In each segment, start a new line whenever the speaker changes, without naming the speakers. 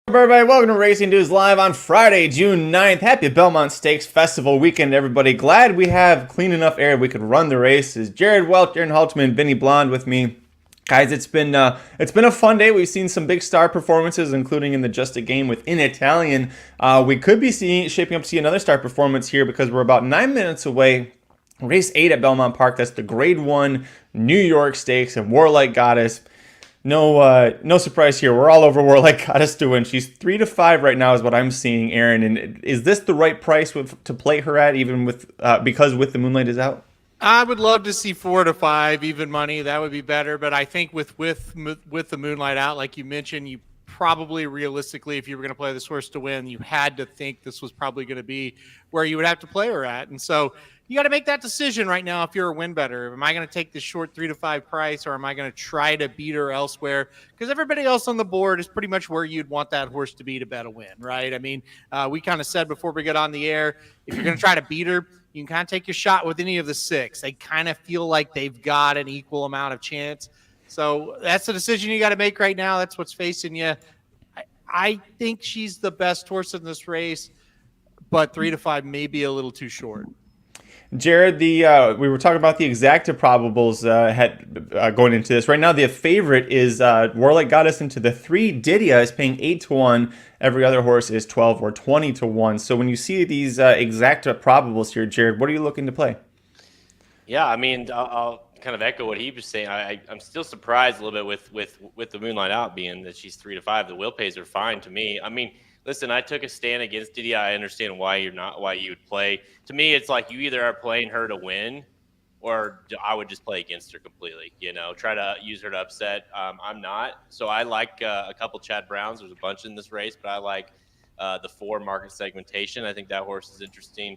Everybody, welcome to Racing News Live on Friday, June 9th. Happy Belmont Stakes Festival weekend, everybody. Glad we have clean enough air we could run the races. Jared Welch, Aaron Haltman, Vinny Blond with me. Guys, it's been a fun day. We've seen some big star performances, including in the Just a Game within Italian. We could be shaping up to see another star performance here because we're about 9 minutes away. Race 8 at Belmont Park. That's the Grade 1 New York Stakes and Warlike Goddess. No surprise here. We're all over Warlike Goddess to win. She's 3-5 right now is what I'm seeing, Aaron. And is this the right price to play her at, even with because with the Moonlight is out?
I would love to see 4-5 even money. That would be better. But I think with the Moonlight out, like you mentioned, you probably realistically, if you were going to play this horse to win, you had to think this was probably going to be where you would have to play her at. And so you got to make that decision right now if you're a win better. Am I going to take this short 3-5 price, or am I going to try to beat her elsewhere? Because everybody else on the board is pretty much where you'd want that horse to be to bet a win, right? I mean, we kind of said before we get on the air, if you're going to try to beat her, you can kind of take your shot with any of the six. They kind of feel like they've got an equal amount of chance. So that's the decision you got to make right now. That's what's facing you. I think she's the best horse in this race, but 3-5 may be a little too short.
Jared, we were talking about the exacta probables going into this. Right now, the favorite is Warlike Goddess into the 3. Didia is paying 8-1. Every other horse is 12 or 20-1. So when you see these exacta probables here, Jared, what are you looking to play?
Yeah, I mean, I'll kind of echo what he was saying. I'm still surprised a little bit with the Moonlight out being that she's 3-5. The will pays are fine to me. I mean, listen, I took a stand against Didia. I understand why you would play. To me, it's like you either are playing her to win, or I would just play against her completely. Try to use her to upset. I'm not. So I like a couple Chad Browns. There's a bunch in this race, but I like the 4 market segmentation. I think that horse is interesting.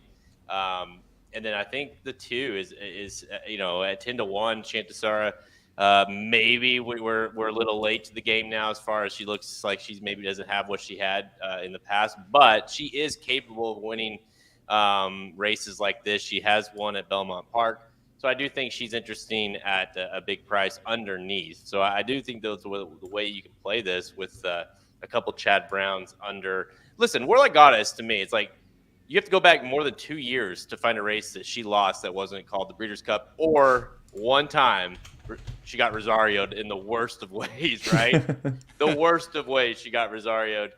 And then I think the 2 is at 10-1, Chantasara. Maybe we're a little late to the game now as far as she looks like she maybe doesn't have what she had in the past, but she is capable of winning races like this. She has won at Belmont Park. So I do think she's interesting at a big price underneath. So I do think that's the way you can play this with a couple Chad Browns under. Listen, Warlike Goddess, to me, it's like you have to go back more than 2 years to find a race that she lost that wasn't called the Breeders' Cup, or one time she got Rosario'd in the worst of ways, right? The worst of ways she got Rosario'd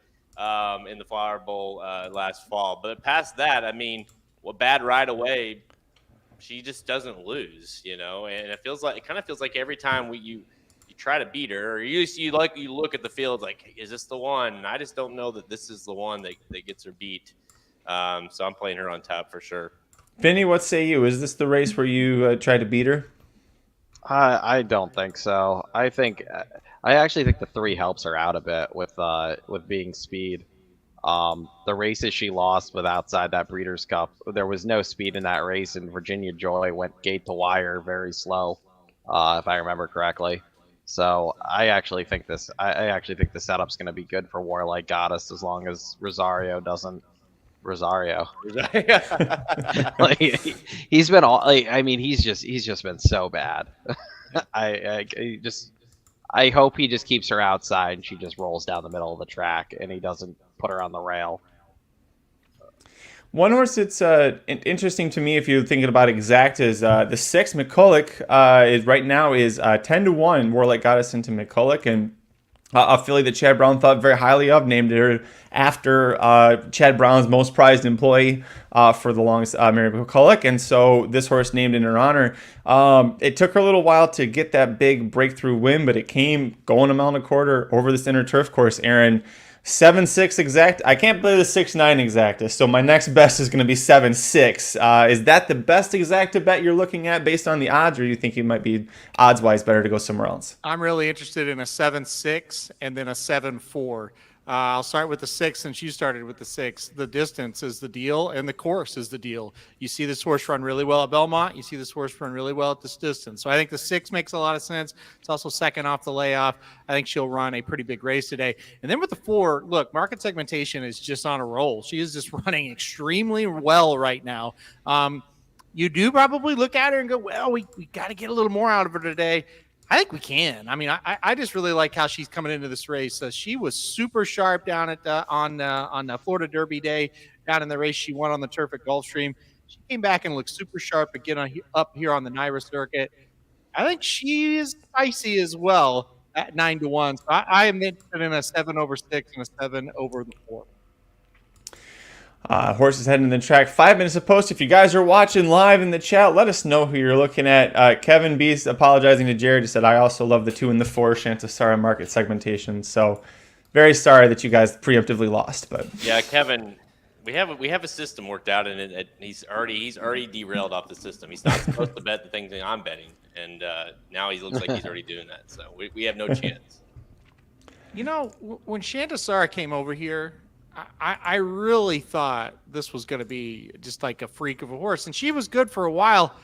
in the Flower Bowl last fall. But past that, I mean, bad ride away, she just doesn't lose, and it kind of feels like every time you try to beat her, or you look at the field like, is this the one? And I just don't know that this is the one that gets her beat. So I'm playing her on top for sure.
Vinny, what say you? Is this the race where you try to beat her?
I don't think so. I actually think the 3 helps her out a bit with being speed. The races she lost with outside that Breeders' Cup, there was no speed in that race, and Virginia Joy went gate to wire very slow, if I remember correctly. So I actually think the setup's going to be good for Warlike Goddess as long as Rosario doesn't. Rosario. Like, he's been all. Like, I mean, he's just been so bad. I hope he just keeps her outside and she just rolls down the middle of the track and he doesn't put her on the rail.
One horse that's interesting to me, if you're thinking about exact, is the 6 McCulloch. Is right now is 10-1. Warlike Goddess into McCulloch, and a filly that Chad Brown thought very highly of, named her after Chad Brown's most prized employee for the longest, Mary McCulloch. And so this horse named in her honor. It took her a little while to get that big breakthrough win, but it came going a mile and a quarter over this inner turf course, Aaron. 7-6 exact. I can't play the 6-9 exacta, so my next best is going to be 7-6. Is that the best exacta bet you're looking at based on the odds, or do you think it might be odds-wise better to go somewhere else?
I'm really interested in a 7-6 and then a 7-4. I'll start with the 6 since you started with the 6. The distance is the deal, and the course is the deal. You see this horse run really well at Belmont. You see this horse run really well at this distance. So I think the 6 makes a lot of sense. It's also second off the layoff. I think she'll run a pretty big race today. And then with the 4, look, market segmentation is just on a roll. She is just running extremely well right now. You do probably look at her and go, well, we got to get a little more out of her today. I think we can. I mean, I just really like how she's coming into this race. She was super sharp down at on Florida Derby Day down in the race she won on the turf at Gulfstream. She came back and looked super sharp again up here on the Naira circuit. I think she is spicy as well at 9-1. So I am interested in a 7/6 and a 7/4.
Horses heading to the track. 5 minutes of post. If you guys are watching live in the chat, let us know who you're looking at. Kevin Beast apologizing to Jared. He said, I also love the 2 and the 4 Shantasara market segmentation. So very sorry that you guys preemptively lost. But
yeah, Kevin, we have a system worked out, and he's already derailed off the system. He's not supposed to bet the things that I'm betting, and now he looks like he's already doing that. So we have no chance.
You know, when Shantasara came over here, I really thought this was going to be just like a freak of a horse, and she was good for a while.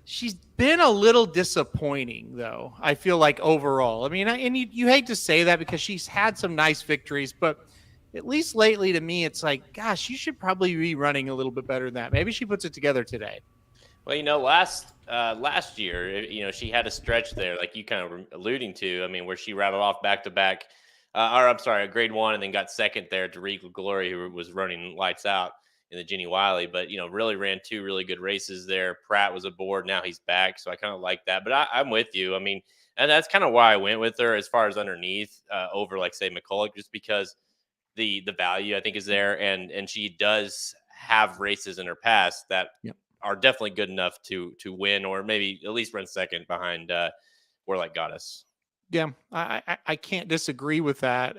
She's been a little disappointing, though, I feel like, overall. I mean, and you hate to say that because she's had some nice victories, but at least lately to me, it's like, gosh, she should probably be running a little bit better than that. Maybe she puts it together today.
Well, you know, last year, you know, she had a stretch there, like you kind of were alluding to. I mean, where she rattled off back-to-back. A grade 1, and then got second there to Regal Glory, who was running lights out in the Jenny Wiley. But, you know, really ran 2 really good races there. Pratt was aboard. Now he's back. So I kind of like that. But I'm with you. I mean, and that's kind of why I went with her as far as underneath over, like, say, McCulloch, just because the value, I think, is there. And she does have races in her past that are definitely good enough to win, or maybe at least run second behind Warlike Goddess.
Yeah, I can't disagree with that.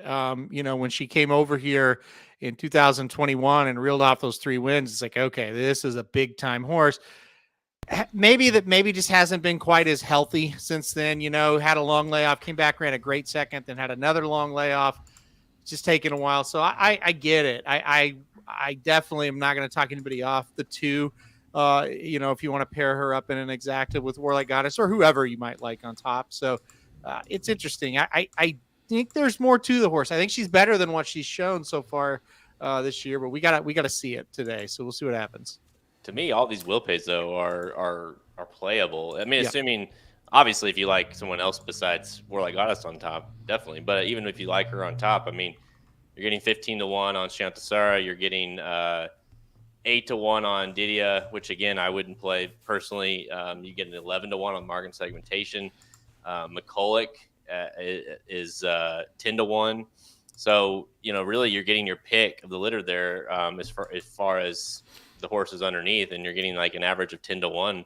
You know, when she came over here in 2021 and reeled off those 3 wins, it's like, okay, this is a big time horse. Maybe just hasn't been quite as healthy since then. You know, had a long layoff, came back, ran a great second, then had another long layoff. Just taking a while. So I get it. I definitely am not going to talk anybody off the 2. You know, if you want to pair her up in an exacta with Warlike Goddess or whoever you might like on top. So it's interesting. I think there's more to the horse. I think she's better than what she's shown so far this year, but we gotta see it today. So we'll see what happens.
To me, all these will pays though are playable. I mean, assuming obviously if you like someone else besides Warlike Goddess on top, definitely. But even if you like her on top, I mean, you're getting 15-1 on Shantasara. You're getting 8-1 on Didia, which again I wouldn't play personally. You get an 11-1 on market segmentation. McCulloch is 10-1. So, you know, really you're getting your pick of the litter there as far as the horses underneath, and you're getting like an average of 10-1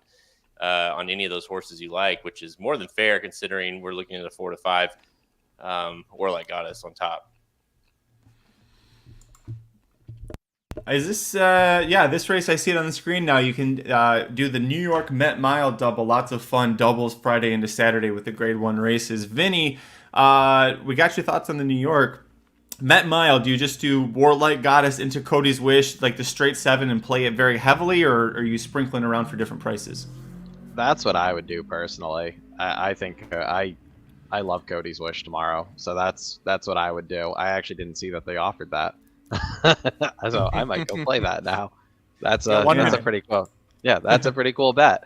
on any of those horses you like, which is more than fair considering we're looking at a 4-5 Warlike Goddess on top.
is this this race, I see it on the screen now. You can do the New York Met Mile double. Lots of fun doubles Friday into Saturday with the grade 1 races. Vinny, we got your thoughts on the New York Met Mile. Do you just do Warlike Goddess into Cody's Wish, like the straight 7, and play it very heavily, or are you sprinkling around for different prices?
That's what I would do personally. I think I love Cody's Wish tomorrow, so that's what I would do. I actually didn't see that they offered that. So I might go play that now. That's a pretty cool. Yeah, that's a pretty cool bet.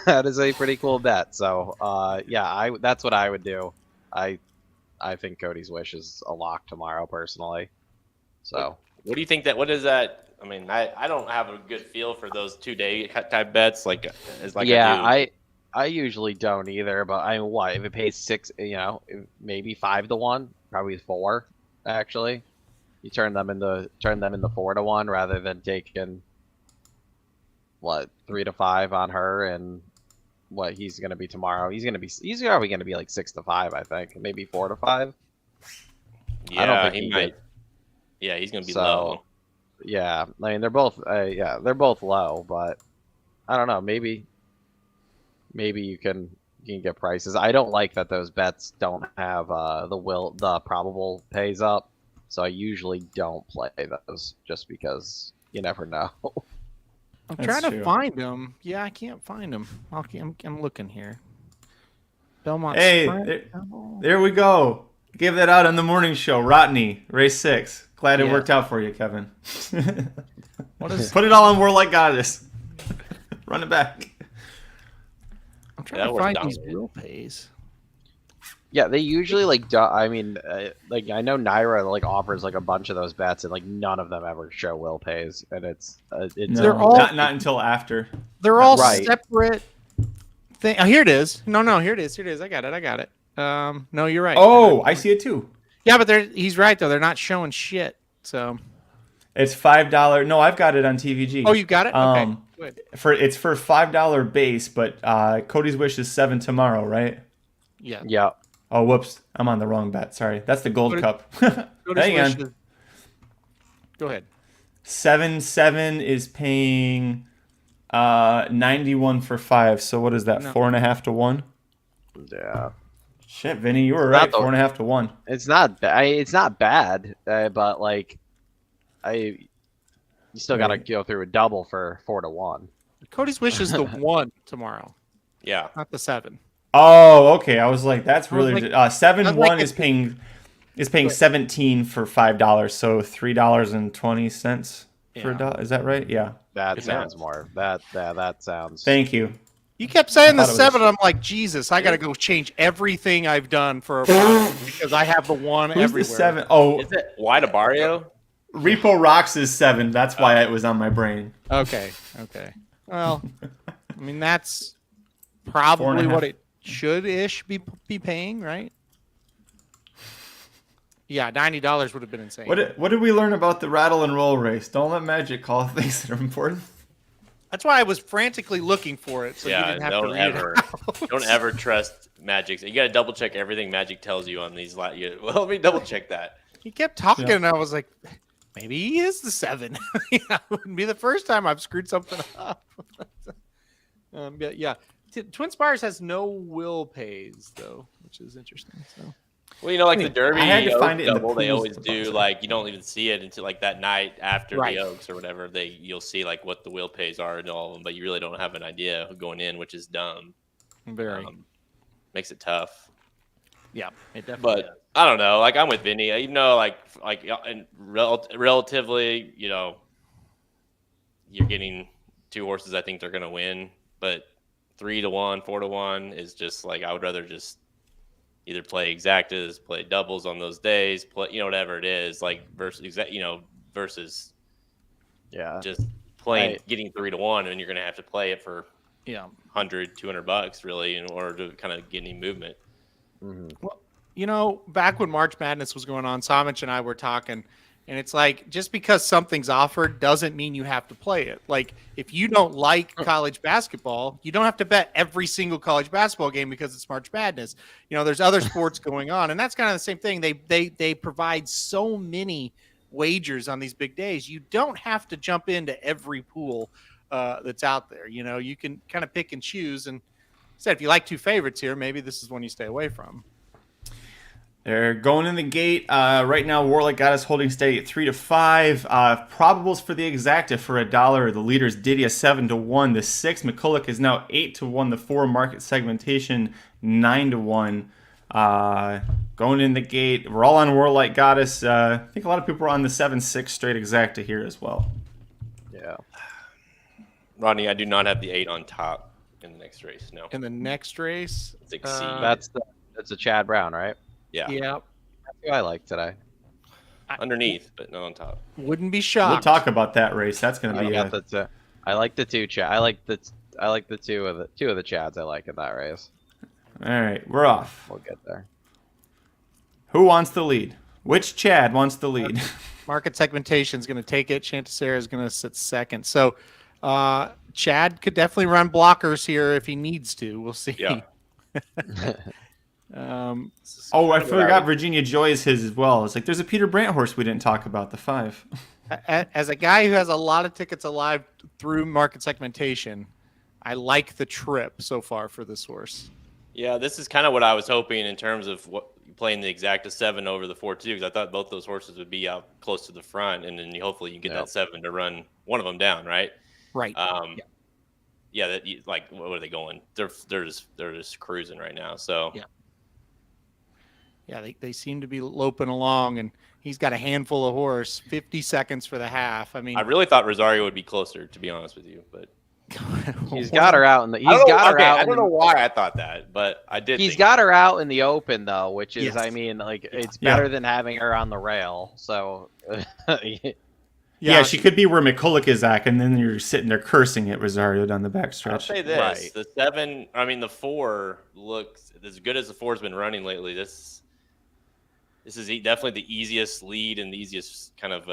That is a pretty cool bet. So that's what I would do. I think Cody's Wish is a lock tomorrow personally. So
what do you think what is that? I mean, I don't have a good feel for those 2-day type bets
I usually don't either, but I mean, what if it pays 6, you know, maybe 5-1, probably 4 actually. You turn them into 4-1 rather than taking 3-5 on her, and what he's going to be tomorrow. He's probably going to be like 6-5, I think, maybe 4-5.
Yeah, I don't think he might. Yeah, he's going to be low.
Yeah, I mean they're both low, but I don't know. Maybe you can get prices. I don't like that those bets don't have the probable pays up. So I usually don't play those just because you never know.
I'm trying to find them. Yeah, I can't find them. I'm looking here. Belmont.
Hey, there we go. Gave that out on the morning show. Rodney, race 6. Glad it worked out for you, Kevin. Put it all on Warlike Goddess. Run it back.
I'm trying to find these real pays.
Yeah, they usually like. I mean, like I know Naira like offers like a bunch of those bets, and like none of them ever show will pays, and it's
No,
They're all-
not until after.
They're all
Right.
separate. Oh, here it is. No, here it is. Here it is. I got it. No, you're right.
Oh, I see it too.
Yeah, but he's right though. They're not showing shit. So.
It's $5. No, I've got it on TVG.
Oh, you got it. Okay. Good.
It's for $5 base, but Cody's wish is 7 tomorrow, right?
Yeah.
yeah.
Oh, whoops! I'm on the wrong bet. Sorry, that's the Gold Cup. Hang on.
Go ahead.
7 is paying 91 for 5. So what is that?
No.
4.5 to 1.
Yeah.
Shit, Vinny, you were right.
Not the-
4.5 to 1.
It's not bad. It's not bad, but like, you still got to go through a double for 4 to 1.
Cody's wish is the 1 tomorrow,
Yeah.
not the 7.
Oh, okay. I was like, that's
I was
really
like-
7-1
like
is paying 17 for $5, so $3.20 for a
Yeah.
dollar. Is that right? Yeah.
That
Good
sounds
math.
more. That sounds.
Thank you.
You kept saying
I
the
thought it
7.
was-
I'm like, Jesus, I got to go change everything I've done for a product because I have the 1
Who's
everywhere.
the 7? Oh,
Is it Wide Barrio?
Repo Rocks is 7. That's why it was on my brain.
Okay. Well, I mean, that's probably
4.5.
what it should-ish be paying, right? Yeah, $90 would have been insane.
What did we learn about the rattle and roll race? Don't let Magic call things that are important.
That's why I was frantically looking for it, so you
Yeah,
didn't have to
don't
read
ever,
it.
don't ever trust Magic. You got to double check everything Magic tells you on these. Well, let me double check that.
He kept talking,
Yeah.
and I was like, maybe he is the 7. It wouldn't be the first time I've screwed something up. Yeah. Twin Spires has no will pays, though, which is interesting. So.
Well, like the Derby
I had to
Oaks
find it in the
double, they
pools
always
a
do.
bunch.
Like you don't even see it until like that night after
Right.
the Oaks or whatever. You'll see like what the will pays are and all of them, but you really don't have an idea going in, which is dumb.
Very.
Makes it tough.
Yeah, it definitely
But I don't know. Like I'm with Vinny. Even though and relatively, you're getting 2 horses. I think they're gonna win, but 3 to 1, 4 to 1 is just like I would rather just either play exactas, play doubles on those days, play whatever it is, like versus versus
Yeah.
just playing
Right.
getting 3 to 1, and you're gonna have to play it for
Yeah.
$100-$200 really in order to kind of get any movement.
Well, back when March Madness was going on, Somich and I were talking, and it's like just because something's offered doesn't mean you have to play it. Like if you don't like college basketball, you don't have to bet every single college basketball game because it's March Madness. There's other sports going on, and that's kind of the same thing. They provide so many wagers on these big days. You don't have to jump into every pool that's out there. You can kind of pick and choose. And said if you like 2 favorites here, maybe this is one you stay away from.
They're going in the gate. Right now, Warlick got us holding steady at 3 to 5. Probables for the exacta for $1. The leader's Diddy 7 to 1. The 6 McCulloch is now 8 to 1. The 4 market segmentation 9 to 1. Going in the gate. We're all on Warlight Goddess. I think a lot of people are on the 7-6 straight exacta here as well.
Yeah.
Rodney, I do not have the 8 on top in the next race. No,
In the next race,
it's exceed.
That's a Chad Brown, right?
yeah,
yeah,
That's who I like today.
underneath, but not on top.
wouldn't be
We'll
shocked.
talk about that race. That's going to
I
be
got the two. I like the 2 Chad. I like the 2 of the Chads I like in that race.
All right, we're off.
We'll get there.
Who wants the lead? Which Chad wants the lead?
Market segmentation is going to take it. Chanticleer is going to sit second. So Chad could definitely run blockers here if he needs to. We'll see.
Yeah.
Oh, I forgot Virginia Joy is his as well. It's like there's a Peter Brandt horse we didn't talk about, the 5.
As a guy who has a lot of tickets alive through market segmentation, I like the trip so far for this horse.
Yeah, this is kind of what I was hoping in terms of playing the exacta 7 over the 4-2, because I thought both those horses would be out close to the front, and then hopefully you get that 7 to run one of them down, right?
Right.
Yeah. That like what are they going? They're just cruising right now. So
Yeah, they seem to be loping along, and he's got a handful of horse. 50 seconds for the half. I mean,
I really thought Rosario would be closer, to be honest with you, but
He's got her out in the. He's
I don't know,
got her
okay,
out.
I
in
don't
the-
know why I thought that, but I did.
He's
think
got her out in the open though, which is,
Yes.
I mean, like it's
Yeah.
better than having her on the rail. So,
Yeah, she could be where McCulloch is at, and then you're sitting there cursing at Rosario down the
I'll
backstretch.
say this:
Right.
the 4 looks as good as the 4's been running lately. This is definitely the easiest lead and the easiest kind of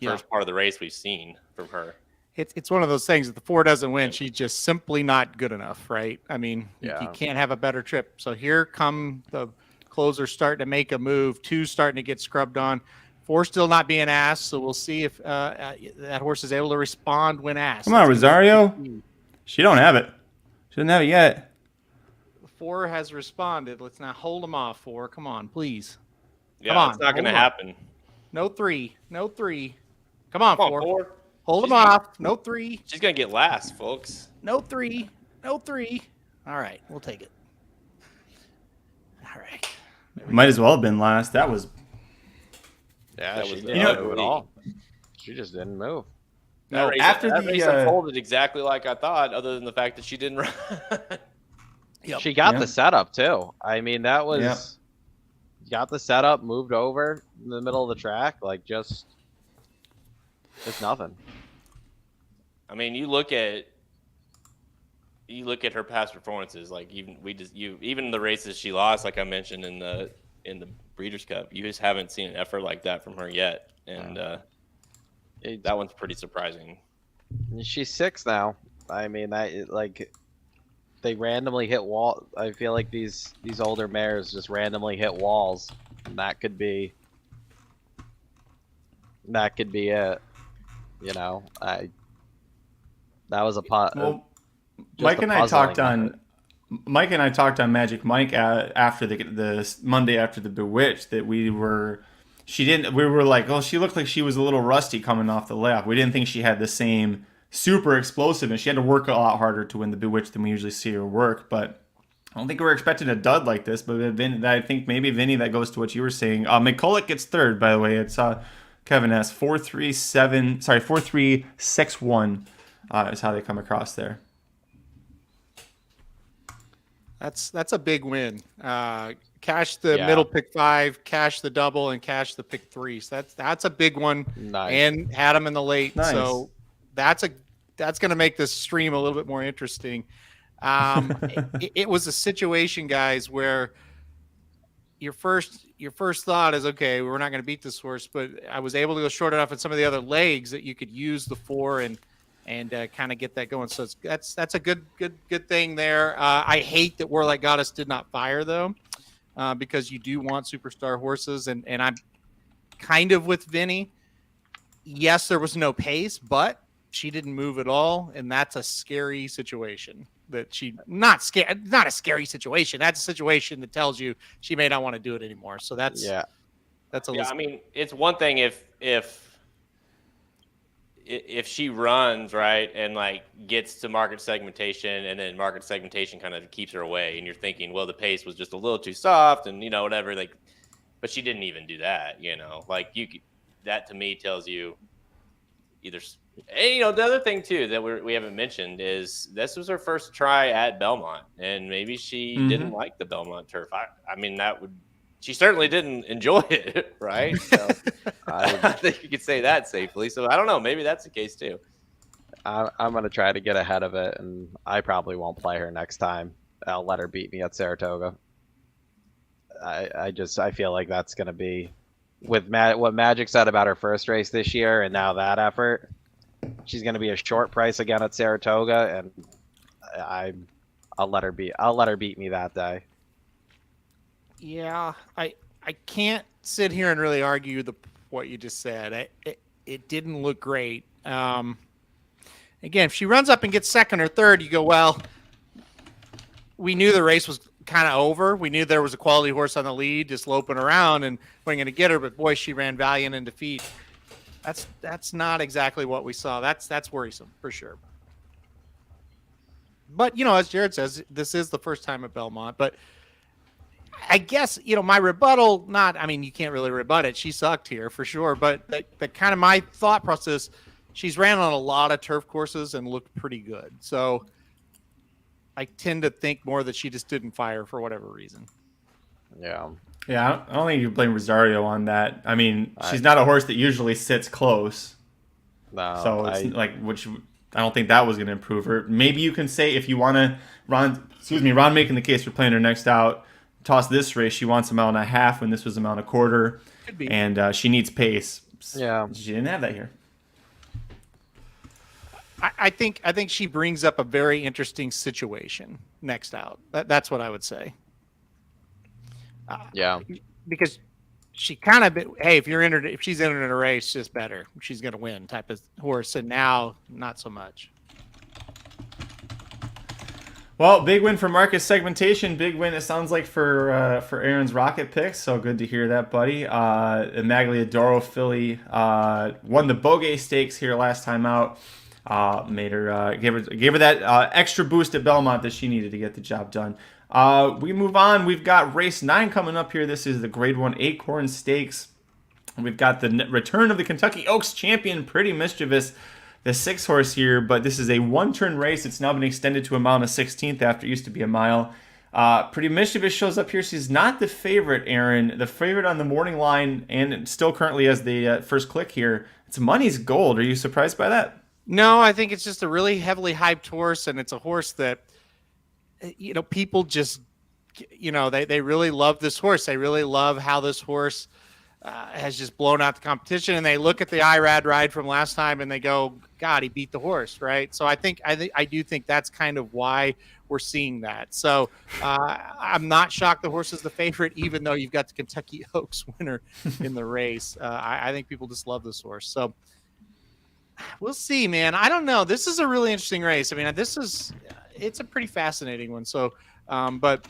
first part of the race we've seen from her.
It's one of those things. If the 4 doesn't win, she's just simply not good enough, right? I mean,
Yeah.
you can't have a better trip. So here come the closers starting to make a move. 2 starting to get scrubbed on. 4 still not being asked. So we'll see if that horse is able to respond when asked.
Come on, Rosario. She don't have it. She doesn't have it yet.
The 4 has responded. Let's not hold them off. 4, come on, please.
Yeah,
Come on,
it's not going to
hold on.
happen.
No 3. No 3. Come on,
Come on,
4.
4.
Hold them
She's-
off. No 3.
She's going to get last, folks.
No 3. No 3. All right, we'll take it. All right.
Might as well have been last. That was.
yeah,
That
she
was
didn't
ugly.
move at all. She just didn't move.
That race,
after
that
the,
race unfolded exactly like I thought, other than the fact that she didn't run.
Yep.
She got
Yeah.
the setup too. I mean, that was
Yeah.
got the setup, moved over in the middle of the track, like just nothing.
I mean, you look at her past performances, like even the races she lost, like I mentioned in the Breeders' Cup, you just haven't seen an effort like that from her yet, and that one's pretty surprising.
She's 6 now. I mean, they randomly hit wall. I feel like these older mares just randomly hit walls, and that could be it. You know, that was a pot.
Well,
just
Mike
a
and I
puzzling
talked on. Mike and I talked on Magic Mike after the Monday after the Bewitched that we were like, oh, she looked like she was a little rusty coming off the lap. We didn't think she had the same super explosive, and she had to work a lot harder to win the Bewitched than we usually see her work. But I don't think we were expecting a dud like this. But I think maybe Vinny, that goes to what you were saying. McCulloch gets third, by the way. It's Kevin S 4-3-6-1 is how they come across there.
That's a big win. Cash the
Yeah.
middle pick 5, cash the double, and cash the pick 3. So that's a big one.
Nice.
And had him in the late.
Nice.
So that's going to make this stream a little bit more interesting. It was a situation, guys, where your first thought is, okay, we're not going to beat this horse, but I was able to go short enough in some of the other legs that you could use the 4 and kind of get that going. So that's a good thing there. I hate that Warlike Goddess did not fire though, because you do want superstar horses, and I'm kind of with Vinny. Yes, there was no pace, but she didn't move at all, and that's a scary situation. That she not a scary situation. That's a situation that tells you she may not want to do it anymore. So that's a
Yeah, I mean, it's one thing if she runs right and like gets to market segmentation, and then market segmentation kind of keeps her away, and you're thinking, well, the pace was just a little too soft, and whatever. Like, but she didn't even do that. Like that to me tells you either. And, the other thing too that we haven't mentioned is this was her first try at Belmont, and maybe she didn't like the Belmont turf. I mean, she certainly didn't enjoy it, right? So I think you could say that safely. So I don't know, maybe that's the case too.
I'm gonna try to get ahead of it, and I probably won't play her next time. I'll let her beat me at Saratoga. I feel like that's gonna be with what Magic said about her first race this year, and now that effort. She's going to be a short price again at Saratoga, and I'll let her beat me that day.
Yeah, I can't sit here and really argue what you just said. It didn't look great. Again, if she runs up and gets second or third, you go, well, we knew the race was kind of over. We knew there was a quality horse on the lead just loping around and we're going to get her, but boy, she ran valiant in defeat. That's not exactly what we saw. That's worrisome for sure. But as Jared says, this is the first time at Belmont. But I guess my rebuttal. You can't really rebut it. She sucked here for sure. But the kind of my thought process. she's ran on a lot of turf courses and looked pretty good. So I tend to think more that she just didn't fire for whatever reason.
Yeah.
Yeah, I don't think you can blame Rosario on that. I mean, she's not a horse that usually sits close.
No.
So it's which I don't think that was going to improve her. Maybe you can say if you want to, Ron making the case for playing her next out, toss this race. She wants a mile and a half when this was a mile and a quarter.
Could be.
And she needs pace.
Yeah.
She didn't have that here.
I think she brings up a very interesting situation next out. That's what I would say.
Yeah.
Because she kind of, hey, if she's entered in a race, just better. She's going to win type of horse. And now, not so much.
Well, big win for Marcus Segmentation. Big win, it sounds like, for Aaron's Rocket Picks. So good to hear that, buddy. Magliadoro filly won the Bunge Stakes here last time out. Made her gave her that extra boost at Belmont that she needed to get the job done. We move on. We've got race 9 coming up here. This is the Grade 1 Acorn Stakes. We've got the return of the Kentucky Oaks champion, Pretty Mischievous, the 6 horse here. But this is a 1-turn race. It's now been extended to a mile and a 16th after it used to be a mile. Pretty Mischievous shows up here. She's not the favorite, Aaron. The favorite on the morning line and still currently as the first click here. It's Money's Gold. Are you surprised by that?
No, I think it's just a really heavily hyped horse, and it's a horse that, people just, they really love this horse. They really love how this horse has just blown out the competition, and they look at the IRAD ride from last time and they go, God, he beat the horse, right? So I do think that's kind of why we're seeing that. So I'm not shocked the horse is the favorite, even though you've got the Kentucky Oaks winner in the race. I think people just love this horse. So we'll see, man. I don't know. This is a really interesting race. I mean, it's a pretty fascinating one. So, but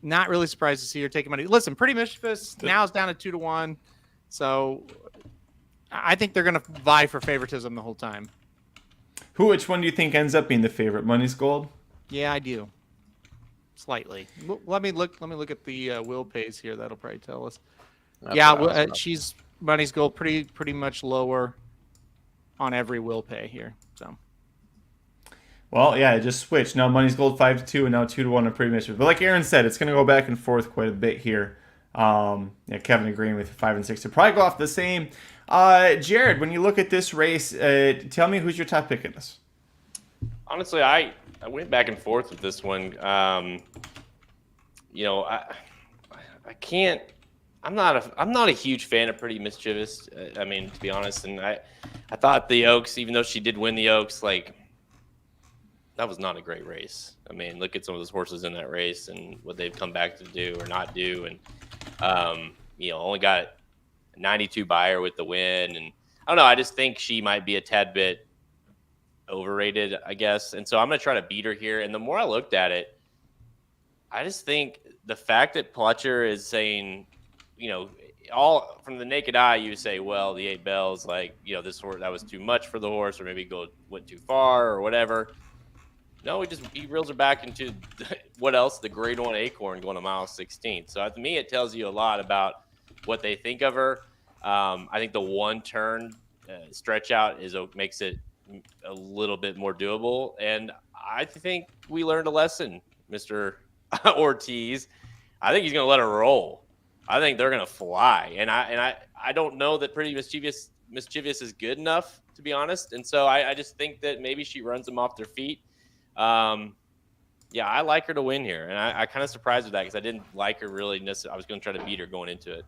not really surprised to see her taking money. Listen, Pretty Mischievous now is down at 2-1. So I think they're going to vie for favoritism the whole time.
Which one do you think ends up being the favorite? Money's Gold?
Yeah, I do. Slightly. Let me look at the Will Pays here. That'll probably tell us. She's Money's Gold pretty much lower on every Will Pay here. So,
well, yeah, it just switched. Now Money's Gold 5-2 and now 2-1 on Pretty Mischievous. But like Aaron said, it's going to go back and forth quite a bit here. Kevin agreeing with 5 and 6 to probably go off the same. Jared, when you look at this race, tell me who's your top pick in this.
Honestly, I went back and forth with this one. I can't. I'm not a huge fan of Pretty Mischievous. I mean, to be honest, and I thought the Oaks, even though she did win the Oaks, like that was not a great race. I mean, look at some of those horses in that race and what they've come back to do or not do, and only got 92 buyer with the win, and I don't know. I just think she might be a tad bit overrated, I guess, and so I'm gonna try to beat her here. And the more I looked at it, I just think the fact that Pletcher is saying, all from the naked eye, you say, well, the 8 bells, like, this horse, that was too much for the horse, or maybe went too far or whatever. No, he reels her back into what else? The Grade 1 Acorn going a mile 16. So to me, it tells you a lot about what they think of her. I think the 1-turn stretch out makes it a little bit more doable. And I think we learned a lesson, Mr. Ortiz. I think he's going to let her roll. I think they're going to fly. And I don't know that Pretty Mischievous is good enough, to be honest. And so I just think that maybe she runs them off their feet. I like her to win here. And I kind of surprised with that because I didn't like her really necessarily. I was going to try to beat her going into it.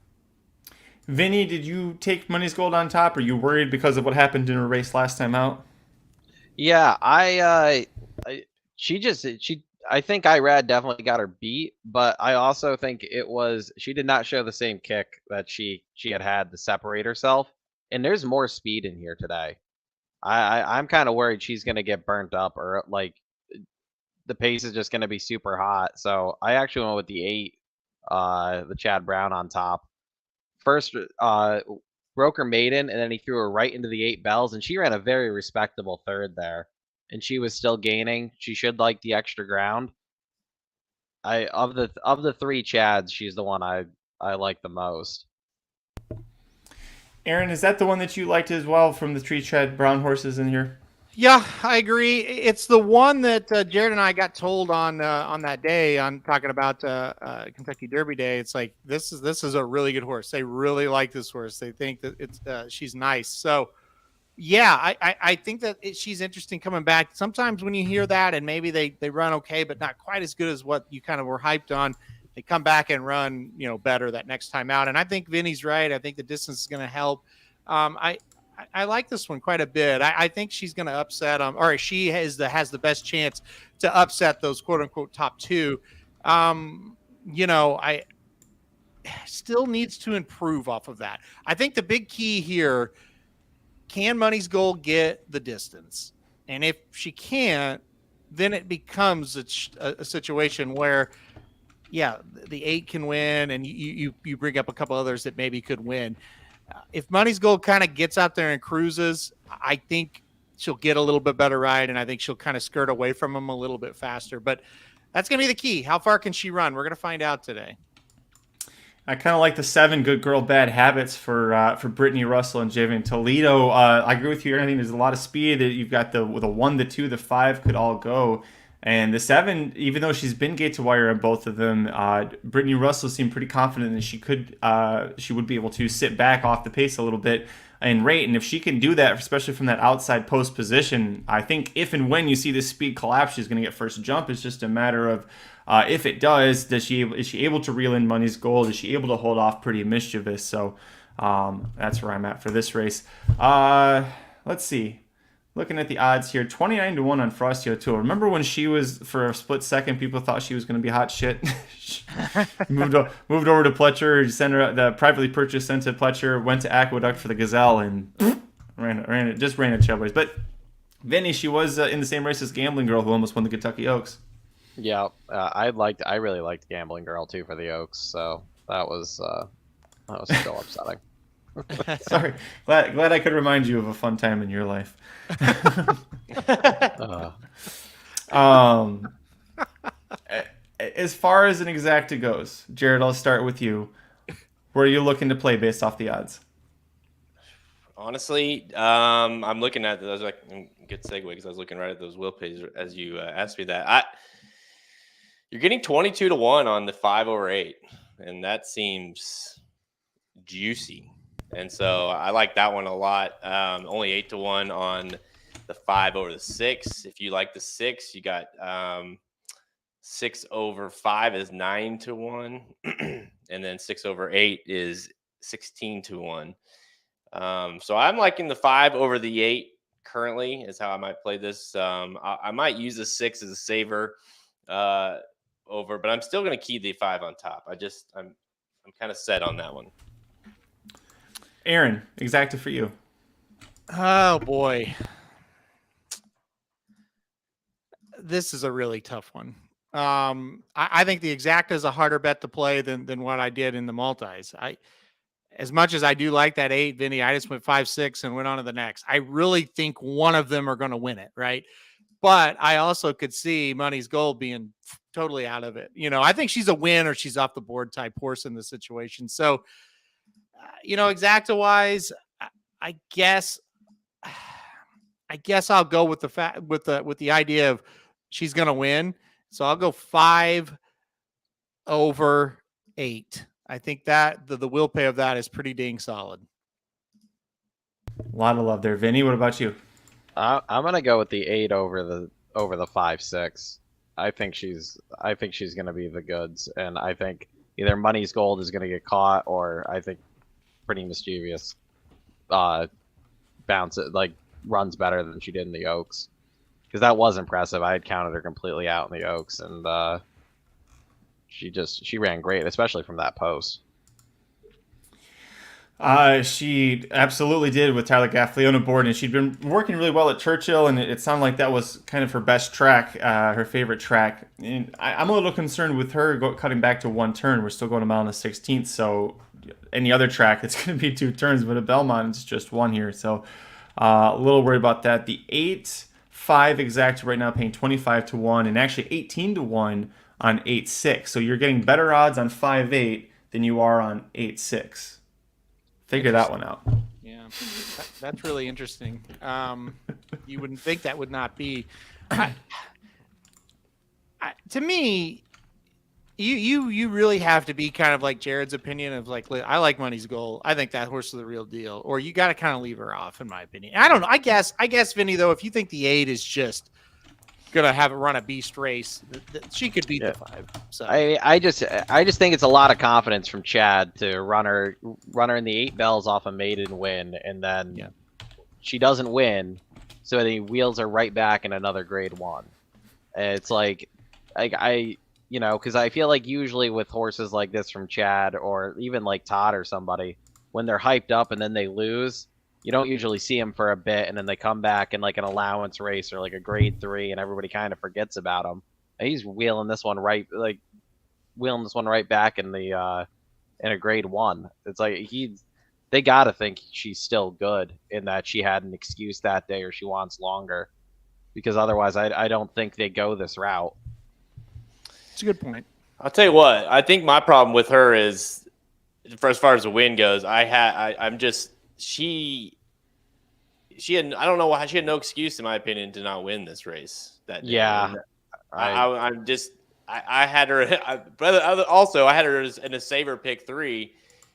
Vinny, did you take Money's Gold on top? Are you worried because of what happened in her race last time out?
Yeah, I think Irad definitely got her beat, but I also think she did not show the same kick that she had to separate herself. And there's more speed in here today. I'm kind of worried she's going to get burnt up, or like the pace is just going to be super hot. So I actually went with the 8, the Chad Brown on top. First, broke her maiden, and then he threw her right into the 8 bells, and she ran a very respectable third there. And she was still gaining. She should like the extra ground. Of the 3 Chads, she's the one I like the most.
Aaron, is that the one that you liked as well from the Tree Tread Brown horses in here?
Yeah, I agree. It's the one that Jared and I got told on that day on talking about Kentucky Derby Day. It's like this is a really good horse. They really like this horse. They think that she's nice. So yeah, I think that she's interesting coming back. Sometimes when you hear that and maybe they run okay, but not quite as good as what you kind of were hyped on, they come back and run better that next time out. And I think Vinny's right. I think the distance is going to help. I like this one quite a bit. I think she's going to upset or she has the best chance to upset those quote unquote top two. I still needs to improve off of that. I think the big key here, can Money's Goal get the distance? And if she can't, then it becomes a situation where, yeah, the 8 can win, and you bring up a couple others that maybe could win. If Money's Gold kind of gets out there and cruises, I think she'll get a little bit better ride, and I think she'll kind of skirt away from them a little bit faster. But that's going to be the key. How far can she run? We're going to find out today.
I kind of like the 7 Good Girl Bad Habits for Brittany Russell and Javian Toledo. I agree with you, Aaron. I think there's a lot of speed. You've got the 1, the 2, the 5 could all go. And the 7, even though she's been gate to wire on both of them, Brittany Russell seemed pretty confident that she would be able to sit back off the pace a little bit and rate. And if she can do that, especially from that outside post position, I think if and when you see this speed collapse, she's going to get first jump. It's just a matter of if it does, is she able to reel in Money's Gold? Is she able to hold off Pretty Mischievous? So that's where I'm at for this race. Let's see. Looking at the odds here, 29-1 on Frosty O'Toole. Remember when she was, for a split second, people thought she was going to be hot shit? moved over to Pletcher, sent her the privately purchased, sent to Pletcher, went to Aqueduct for the Gazelle, and ran at Trailblaze. But Vinny, she was in the same race as Gambling Girl, who almost won the Kentucky Oaks.
Yeah, I really liked Gambling Girl too for the Oaks, so that was still upsetting.
Sorry, glad I could remind you of a fun time in your life. As far as an exacta goes, Jared, I'll start with you. Where are you looking to play based off the odds?
Honestly, I'm looking at those. Good segue because I was looking right at those will pays as you asked me that. You're getting 22-1 on the 5/8, and that seems juicy. And so I like that one a lot. Only 8-1 on the 5/6. If you like the 6, you got 6/5 is 9-1, and then 6/8 is 16-1. So I'm liking the 5/8 currently is how I might play this. I might use the 6 as a saver over, but I'm still going to key the 5 on top. I'm kind of set on that one.
Aaron, exacta for you.
Oh boy, this is a really tough one. I think the exacta is a harder bet to play than what I did in the multis. As much as I do like that 8, Vinny, I just went 5-6 and went on to the next. I really think one of them are going to win it, right? But I also could see Money's Gold being totally out of it. I think she's a win or she's off the board type horse in the situation. So, exacta wise, I guess I'll go with the idea of she's going to win. So I'll go 5/8. I think that the will pay of that is pretty dang solid.
A lot of love there, Vinny. What about you?
I'm gonna go with the 8 over the 5/6. I think she's gonna be the goods, and I think either Money's Gold is gonna get caught, or I think Pretty Mischievous runs better than she did in the Oaks, because that was impressive. I had counted her completely out in the Oaks, and she ran great, especially from that post.
She absolutely did with Tyler Gaffleone aboard, and she'd been working really well at Churchill, and it sounded like that was kind of her best track, her favorite track. And I'm a little concerned with her cutting back to 1 turn. We're still going a mile and a 16th, so any other track, it's going to be 2 turns, but at Belmont, it's just 1 here. So a little worried about that. The 8-5 exact right now paying 25-1, and actually 18-1 on 8-6. So you're getting better odds on 5-8 than you are on 8-6. Figure that one out.
That's really interesting. You wouldn't think that would not be. To me, you really have to be kind of like Jared's opinion of like, I like Money's Goal. I think that horse is the real deal. Or you got to kind of leave her off, in my opinion. I don't know. I guess Vinny, though, if you think the 8 is just gonna have it run a beast race, she could beat the 5. So
I just think it's a lot of confidence from Chad to run her in the 8 bells off a maiden win, and then she doesn't win, so then he wheels her right back in another grade 1. It's like because I feel like usually with horses like this from Chad, or even like Todd or somebody, when they're hyped up and then they lose, you don't usually see them for a bit, and then they come back in like an allowance race or like a grade 3, and everybody kind of forgets about them. And he's wheeling this one right back in the in a grade 1. It's like they got to think she's still good, in that she had an excuse that day or she wants longer, because otherwise I don't think they go this route.
It's a good point.
I'll tell you what. I think my problem with her is, for as far as the win goes, she had, I don't know why, she had no excuse, in my opinion, to not win this race that day.
Yeah.
I had her, also I had her in a saver pick 3,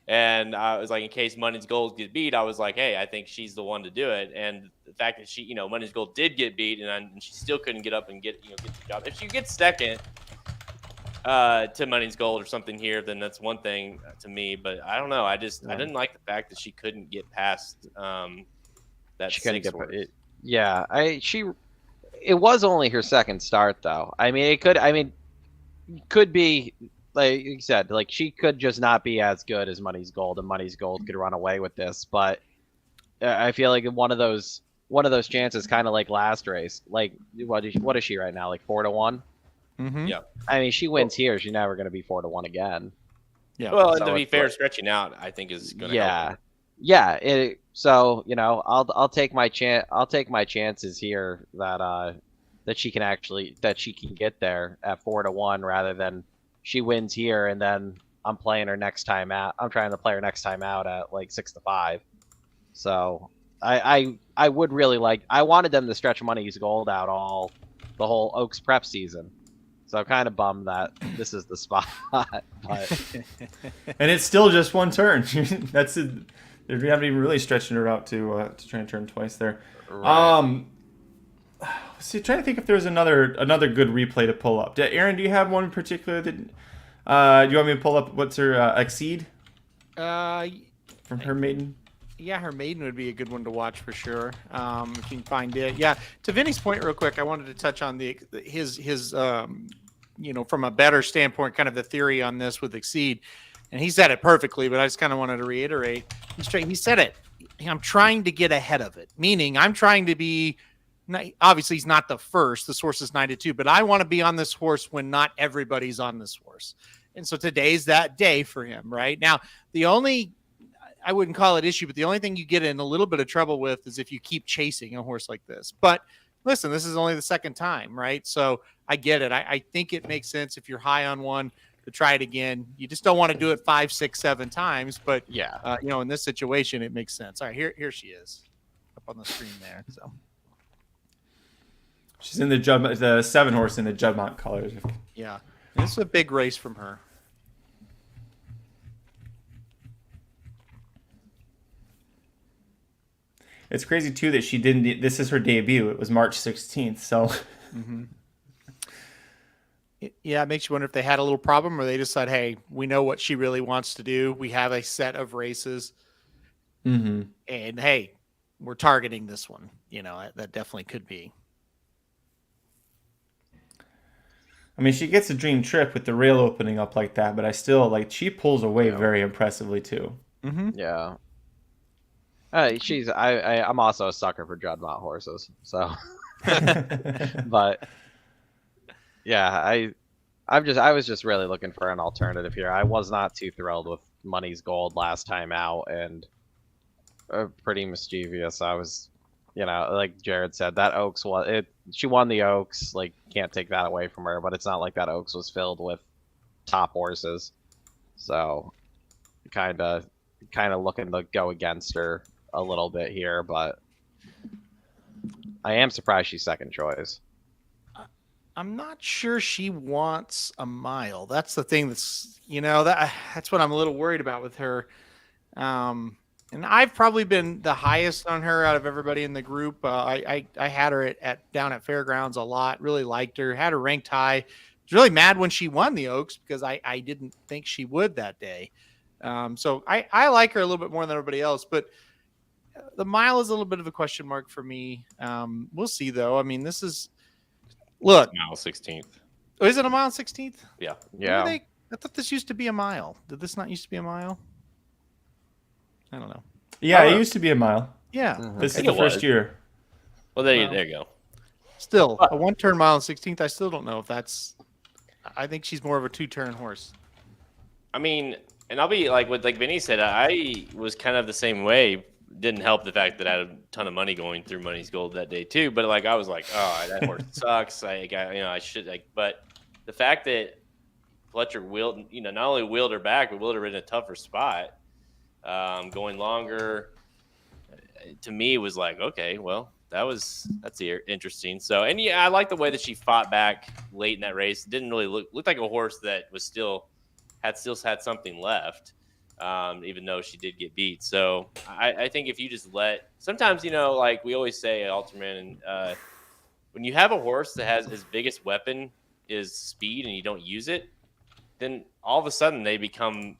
and I was like, in case Money's Gold gets beat, I was like, hey, I think she's the one to do it. And the fact that she, Money's Gold did get beat, and she still couldn't get up and get the job. If she gets second to Money's Gold or something here, then that's one thing to me. But I don't know. I didn't like the fact that she couldn't get past that.
She couldn't get it. Yeah, it was only her second start, though. I mean, could be, like you said, like she could just not be as good as Money's Gold, and Money's Gold could run away with this. But I feel like one of those chances, kind of like last race. Like what is she right now? Like 4-1.
Mm-hmm.
Yeah.
I mean, she wins here, she's never going to be 4-1 again.
Yeah. Well,
so
to be fair, stretching out, I think is going to help.
Yeah. So I'll take my chances here that she can get there at 4-1, rather than she wins here and then I'm playing her next time out. I'm trying to play her next time out at like 6-5. So I would really like. I wanted them to stretch Money's Gold out the whole Oaks prep season. So I'm kind of bummed that this is the spot. But
and it's still just one turn. That's it. They haven't even really stretching her out to try and turn twice there.
Right.
See, trying to think if there's another good replay to pull up. Aaron, do you have one in particular that? Do you want me to pull up? What's her Exceed? From her maiden.
Yeah, her maiden would be a good one to watch for sure. If you can find it. Yeah. To Vinny's point, real quick, I wanted to touch on his from a better standpoint, kind of the theory on this with Exceed, and he said it perfectly. But I just kind of wanted to reiterate. He said it. I'm trying to get ahead of it, meaning I'm trying to be. Obviously, he's not the first. This horse is 9-2, but I want to be on this horse when not everybody's on this horse, and so today's that day for him. Right now, I wouldn't call it issue, but the only thing you get in a little bit of trouble with is if you keep chasing a horse like this. But listen, this is only the second time, right? So I get it. I think it makes sense if you're high on one to try it again. You just don't want to do it 5, 6, 7 times. But
yeah,
in this situation, it makes sense. All right, here she is up on the screen there. So
she's in the 7 horse in the Juddmonte colors.
Yeah, this is a big race from her.
It's crazy too that she didn't. This is her debut. It was March 16th. So,
yeah, it makes you wonder if they had a little problem, or they just said, "Hey, we know what she really wants to do. We have a set of races, and hey, we're targeting this one." That definitely could be.
I mean, she gets a dream trip with the rail opening up like that, but I still she pulls away very impressively too.
Mm-hmm.
Yeah. I'm also a sucker for Juddmonte horses, so. But yeah, I was just really looking for an alternative here. I was not too thrilled with Money's Gold last time out, and pretty mischievous. I was, like Jared said, that Oaks she won the Oaks. Like, can't take that away from her, but it's not like that Oaks was filled with top horses, so kind of looking to go against her a little bit here, but I am surprised she's second choice.
I'm not sure she wants a mile. That's the thing that's, that's what I'm a little worried about with her. And I've probably been the highest on her out of everybody in the group. I had her at down at Fairgrounds a lot. Really liked her. Had her ranked high. Was really mad when she won the Oaks because I didn't think she would that day. So I like her a little bit more than everybody else. But the mile is a little bit of a question mark for me. We'll see though. I mean, this is look.
Mile 16th.
Oh, is it a mile 16th?
Yeah.
Yeah.
I thought this used to be a mile. Did this not used to be a mile? I don't know.
Yeah, it used to be a mile.
Yeah.
This is
think
the
it
first
was.
year.
Well, there you go.
Still, a one-turn mile and 16th, I still don't know if that's... I think she's more of a two-turn horse.
I mean, and I'll be like Vinny said, I was kind of the same way. Didn't help the fact that I had a ton of money going through Money's Gold that day too. But like I was like, oh, that horse sucks. I should like. But the fact that Fletcher wheeled, not only wheeled her back, but wheeled her in a tougher spot, going longer. To me, was like, okay, well, that's interesting. So, and yeah, I like the way that she fought back late in that race. It didn't really look like a horse that was still had something left, even though she did get beat. So, I think if you just sometimes, like we always say, Alterman, and when you have a horse that has his biggest weapon is speed and you don't use it, then all of a sudden they become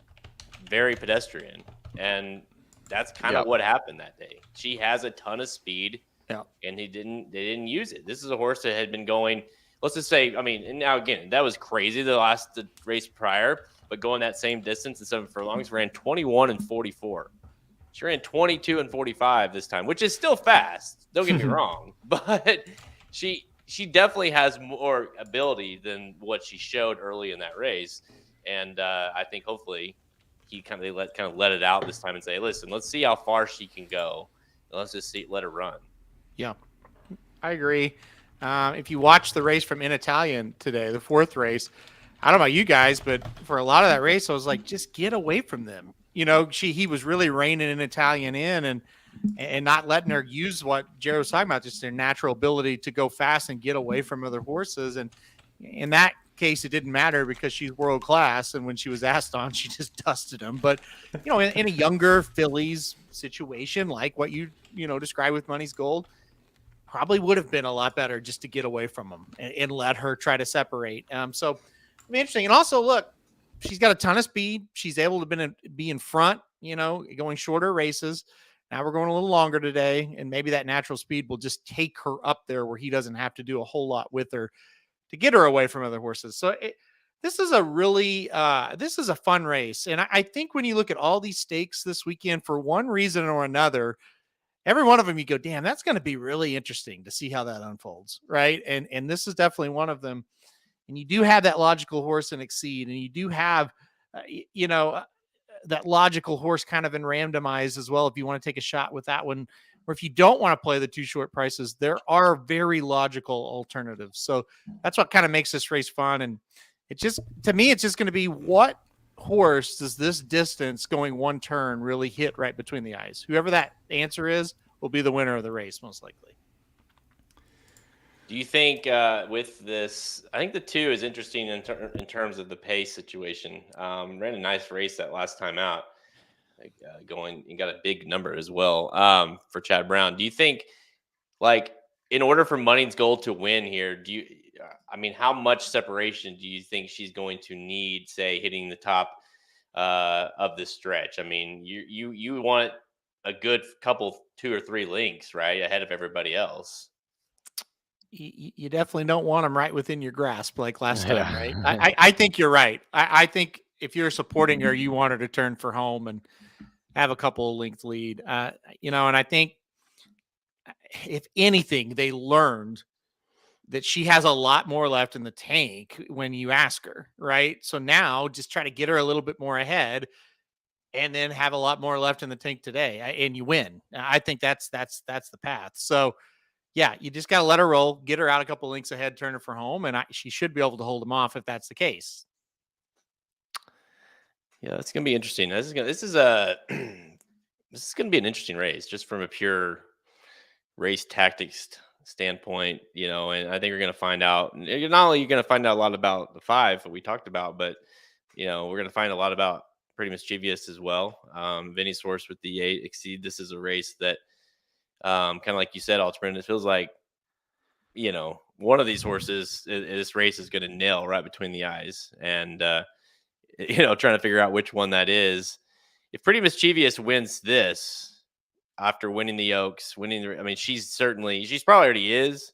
very pedestrian. And that's kind of what happened that day. She has a ton of speed, and they didn't use it. This is a horse that had been going, let's just say, I mean, and now again, that was crazy the race prior, but going that same distance in 7 furlongs, ran 21 and 44. She ran 22 and 45 this time, which is still fast. Don't get me wrong, but she definitely has more ability than what she showed early in that race, and I think hopefully they let it out this time and say, listen, let's see how far she can go, and let's just let her run.
Yeah, I agree. If you watch the race from In Italian today, the fourth race, I don't know about you guys, but for a lot of that race, I was like, just get away from them. He was really reining In Italian in and not letting her use what Jared was talking about, just their natural ability to go fast and get away from other horses. And in that case, it didn't matter because she's world class. And when she was asked on, she just dusted them. But, in a younger fillies situation, like what you described with Money's Gold, probably would have been a lot better just to get away from them and let her try to separate. So it'll be interesting. And also, look, she's got a ton of speed. She's able to be in front, going shorter races. Now we're going a little longer today, and maybe that natural speed will just take her up there where he doesn't have to do a whole lot with her to get her away from other horses. So this is a really this is a fun race. And I think when you look at all these stakes this weekend, for one reason or another, every one of them, you go, damn, that's going to be really interesting to see how that unfolds. Right. And this is definitely one of them. And you do have that logical horse in Exceed, and you do have, that logical horse kind of in randomized as well. If you want to take a shot with that one, or if you don't want to play the two short prices, there are very logical alternatives. So that's what kind of makes this race fun. And to me, it's just going to be, what horse does this distance going one turn really hit right between the eyes? Whoever that answer is will be the winner of the race, most likely.
Do you think with this, I think the 2 is interesting in terms of the pace situation. Ran a nice race that last time out, going and got a big number as well for Chad Brown. Do you think, like, in order for Money's Gold to win here, how much separation do you think she's going to need, say, hitting the top of this stretch? I mean, you want a good couple, 2 or 3 links, right, ahead of everybody else.
You definitely don't want them right within your grasp like last time, right? I think you're right. I think if you're supporting her, you want her to turn for home and have a couple of length lead. And I think if anything, they learned that she has a lot more left in the tank when you ask her, right? So now just try to get her a little bit more ahead and then have a lot more left in the tank today, and you win. I think that's the path. So yeah, you just got to let her roll, get her out a couple links ahead, turn her for home, and she should be able to hold them off if that's the case.
Yeah, it's going to be interesting. This is a this is going to be an interesting race, just from a pure race tactics standpoint, and I think we're going to find out. Not only you're going to find out a lot about the 5 that we talked about, but we're going to find a lot about Pretty Mischievous as well. Vinny's horse with the 8 Exceed. This is a race that, kind of like you said, Altman, it feels like, one of these horses, this race is going to nail right between the eyes, and trying to figure out which one that is. If Pretty Mischievous wins this after winning the Oaks, she's probably already is,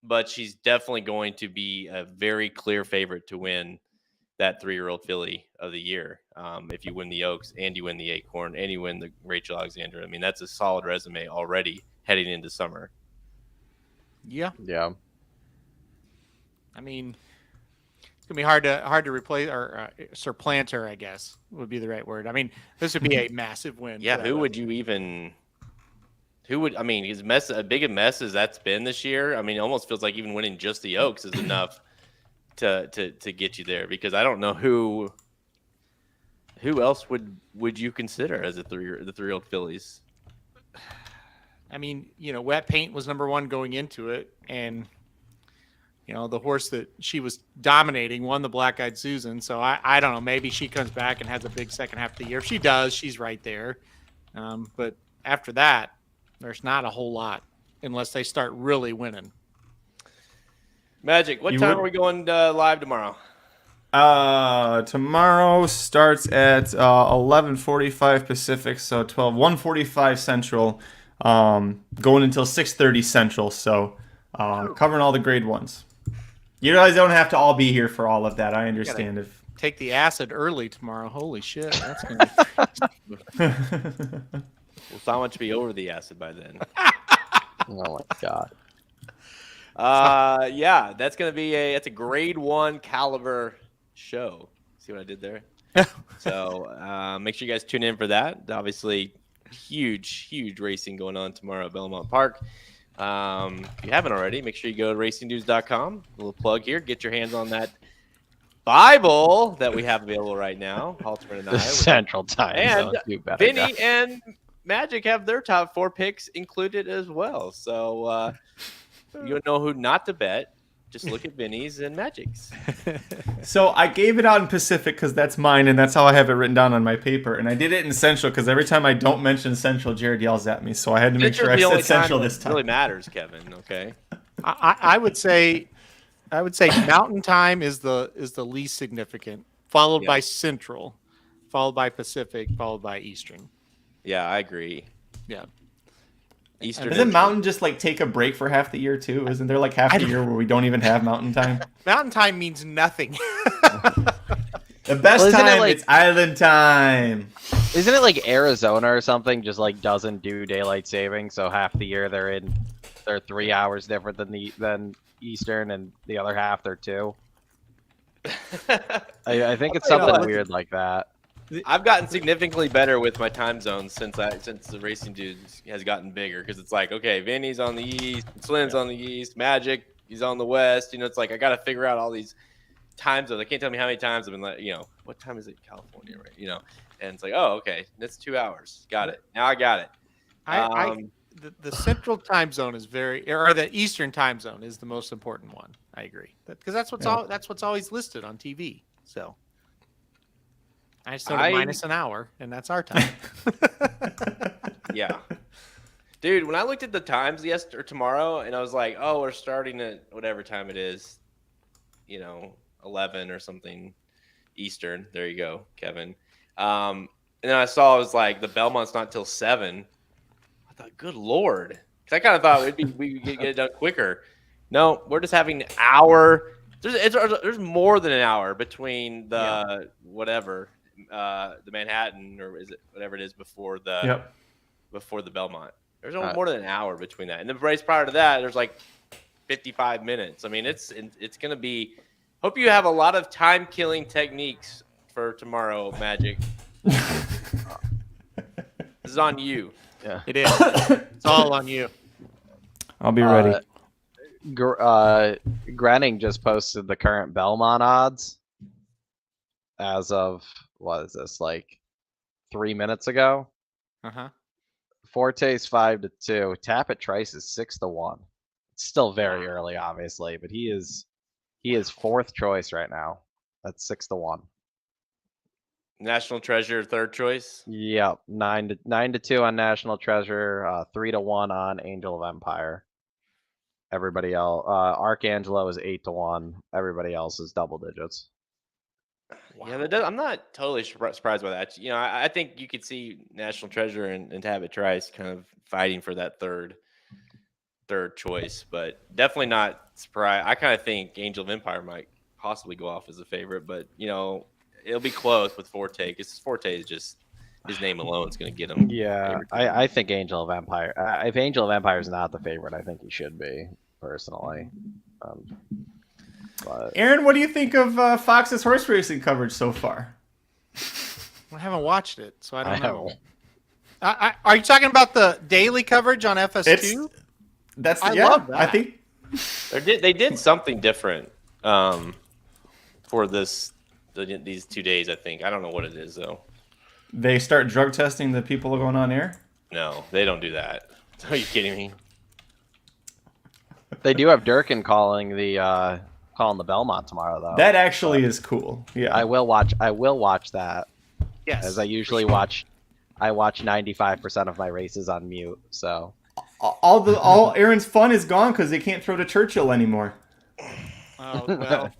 but she's definitely going to be a very clear favorite to win that 3-year-old filly of the year. If you win the Oaks and you win the Acorn and you win the Rachel Alexander, that's a solid resume already heading into summer.
Yeah. It's gonna be hard to replace or supplant her, I guess would be the right word. This would be a massive win.
Yeah, as big a mess as that's been this year. It almost feels like even winning just the Oaks is enough to get you there, because I don't know who else would you consider as the 3-year-old fillies.
Wet Paint was number 1 going into it, and the horse that she was dominating won the Black Eyed Susan. So I don't know. Maybe she comes back and has a big second half of the year. If she does, she's right there. But after that, there's not a whole lot unless they start really winning.
Magic, what time are we going live tomorrow?
Tomorrow starts at 11:45 Pacific, so 1:45 Central, going until 6:30 Central. So covering all the grade 1s. You guys don't have to all be here for all of that. I understand if
take the acid early tomorrow. Holy shit, that's gonna be
Will Somich be over the acid by then?
Oh my god.
Yeah, that's gonna be a grade 1 caliber show. See what I did there? So make sure you guys tune in for that. Obviously, huge racing going on tomorrow at Belmont Park. If you haven't already, make sure you go to racingnews.com. A little plug here. Get your hands on that Bible that we have available right now. Halterman and I.
Central Time.
And Vinny and Magic have their top 4 picks included as well. So you know who not to bet. Just look at Vinny's and Magic's.
So I gave it out in Pacific because that's mine, and that's how I have it written down on my paper. And I did it in Central because every time I don't mention Central, Jared yells at me. So I had to make sure I said Central this time.
Really matters, Kevin. Okay.
I would say Mountain Time is the least significant, followed by Central, followed by Pacific, followed by Eastern.
Yeah, I agree.
Yeah.
Eastern.
Doesn't Mountain just take a break for half the year too? Isn't there half the year where we don't even have Mountain Time?
Mountain Time means nothing.
The best time, it's Island Time.
Isn't it Arizona or something just doesn't do daylight saving, so half the year they're 3 hours different than Eastern, and the other half they're 2? I think it's something weird like that.
I've gotten significantly better with my time zones since the Racing Dudes has gotten bigger, because it's okay, Vinny's on the east, Slim's on the east, Magic, he's on the west. It's I got to figure out all these time zones. I can't tell me how many times I've been what time is it in California, right? And it's oh, okay, that's 2 hours. Got it. Now I got it.
The Central Time Zone is or the Eastern Time Zone is the most important one. I agree, because that's what's always listed on TV. So. I just minus an hour, and that's our time.
Yeah. Dude, when I looked at the times tomorrow, and I was oh, we're starting at whatever time it is, 11 or something Eastern. There you go, Kevin. And then I saw it was the Belmont's not till 7. I thought, good Lord. Because I kind of thought we could get it done quicker. No, we're just having an hour. There's more than an hour between the whatever. The Manhattan, or is it whatever it is before the Belmont. There's more than an hour between that, and the race prior to that, there's 55 minutes. It's gonna be. Hope you have a lot of time killing techniques for tomorrow, Magic. This is on you.
Yeah,
it is. It's all on you.
I'll be ready.
Granning just posted the current Belmont odds as of. What is this, 3 minutes ago?
Uh-huh.
Forte's 5-2. Tappet Trice is 6-1. It's still very early, obviously, but he is fourth choice right now. That's 6-1.
National Treasure, third choice.
Yep, 9-2 on National Treasure, 3-1 on Angel of Empire. Everybody else, Archangelo is 8-1. Everybody else is double digits.
Yeah, I'm not totally surprised by that. You know, I think you could see National Treasure and Tabit Trice kind of fighting for that third choice, but definitely not surprised. I kind of think Angel of Empire might possibly go off as a favorite, but you know, it'll be close with Forte because Forte is just his name alone is going to get him.
Yeah, I think Angel of Empire. If Angel of Empire is not the favorite, I think he should be personally. But
Aaron, what do you think of Fox's horse racing coverage so far?
I haven't watched it, so I don't know.
haven't.
Are you talking about the daily coverage on FS2?
I
love that.
I think
They did something different for these 2 days. I think I don't know what it is though.
they start drug testing the people going on air.
No, they don't do that. Are you kidding me?
They do have Durkin calling the Belmont tomorrow, though.
That actually is cool. Yeah,
I will watch that,
Yes.
as I usually watch. I watch 95% of my races on mute. So
all Aaron's fun is gone because they can't throw to Churchill anymore.
Oh well.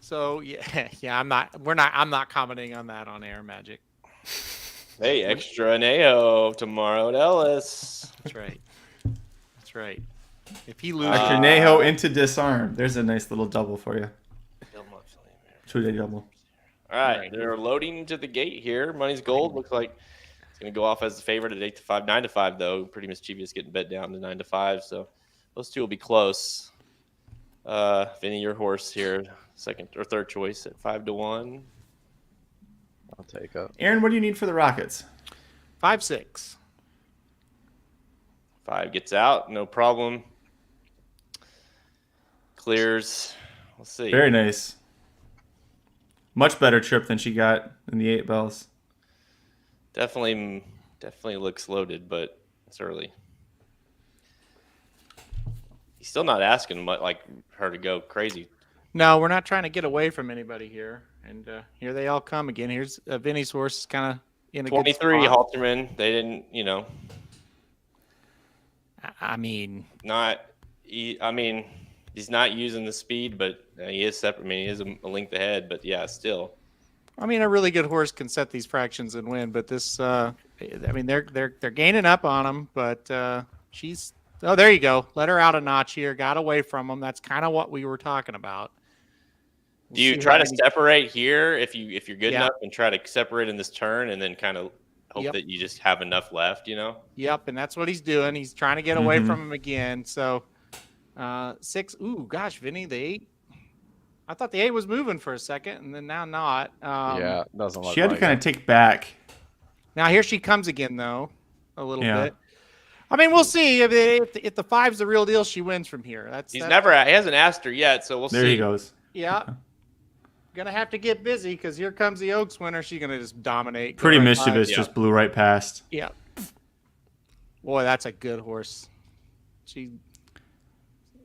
So yeah. I'm not commenting on that on Air Magic.
Hey, extra Neo tomorrow at Ellis.
That's right. That's right. If he loses,
Dr. Neho into disarm. There's a nice little double for you. 2-day double.
All right, they're loading to the gate here. Money's Gold looks like it's going to go off as the favorite at 8-5, 9-5 though. Pretty mischievous getting bet down to 9-5. So those two will be close. Vinny, your horse here, second or third choice at 5-1.
I'll take it.
Aaron, what do you need for the Rockets?
5-6.
5 gets out, no problem. Clears. We'll see.
Very nice. Much better trip than she got in the 8 bells.
Definitely looks loaded, but it's early. He's still not asking like her to go crazy.
No, we're not trying to get away from anybody here. And here they all come again. Here's Vinny's horse is kind of in a
23
good spot.
Halterman. They didn't,
I mean,
he's not using the speed, but he is separate. I mean, he is a length ahead, but yeah, still.
a really good horse can set these fractions and win. But this, they're gaining up on him. But she's there you go. Let her out a notch here. Got away from him. That's kind of what we were talking about.
Do you try to separate here if you're good enough and try to separate in this turn and then kind of hope that you just have enough left,
Yep, and that's what he's doing. He's trying to get away from him again. So 6. Ooh, gosh, Vinny, the 8. I thought the 8 was moving for a second, and then now not.
Yeah, it doesn't look
She had to
like
kind
it.
of take back.
Now here she comes again, though, a little bit. We'll see. If the 5's the real deal, she wins from here. He
he hasn't asked her yet, so we'll see.
There he goes.
Yeah. Gonna have to get busy because here comes the Oaks winner. She's gonna just dominate.
Pretty
Go right
mischievous,
by.
just blew right past.
Yeah. Boy, that's a good horse.